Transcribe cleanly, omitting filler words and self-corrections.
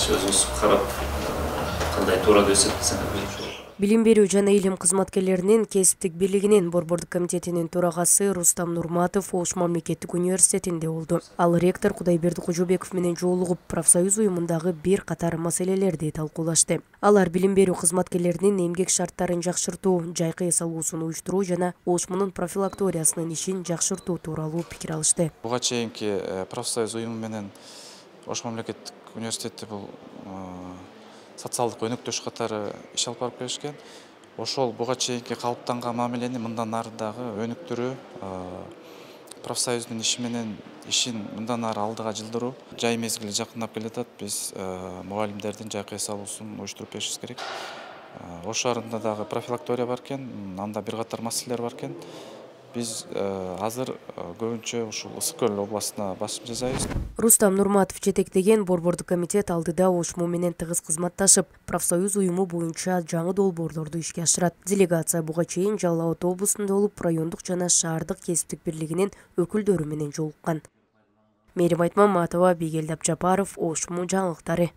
Өзүңүз карап кандай туура деп эсептесеңиз. Билим берүү жана илим кызматкерлеринин кесиптик бирлигинин борбордук комитетинин төрагасы Рустам Нурматов Ош мамлекеттик университетинде болду. Ал ректор Кудайберди Кожобеков менен жолугуп, профсоюз уюмундагы бир катар маселелерди талкуулашты. Алар билим берүү кызматкерлеринин эмгек шарттарын жакшыртуу, жайкы эс алуусун уюштуруу жана ошмунун профилакториясынын ишин жакшыртуу тууралуу пикир алышты. Буга чейинки профсоюз уюму менен Ош мамлекеттик университети бул социалдык өнөктөш катары иш алып барып келишкен. Ошол буга чейинки калыптанган мамилени мындан ары дагы өнүктүрүү, профсоюздун иши менен ишин мындан ары алдыга жылдыруу. Жай мезгили жакындап келатат. Биз мугалимдердин жайкы эс алуусун уюштуруп беришибиз керек. Ош шаарында дагы профилактория бар экен, анда бир катар маселелер бар экен. Биз азыр көбүнчө ушул Ысык Көл областына басым жасайбыз. Рустам Нурматов жетектеген борбордук комитет алдыда ОШМУ менен тыгыз кызматташып, профсоюз уюму боюнча жаңы долбоорлорду ишке ашырат. Делегация буга чейин Жалал Абад облусунда болуп, райондук жана шаардык кесиптик бирлигинин өкүлдөрү менен жолуккан. Мээрим Айтмаматова, Бигелди Абжапаров, ОШМУ жаңылыктары.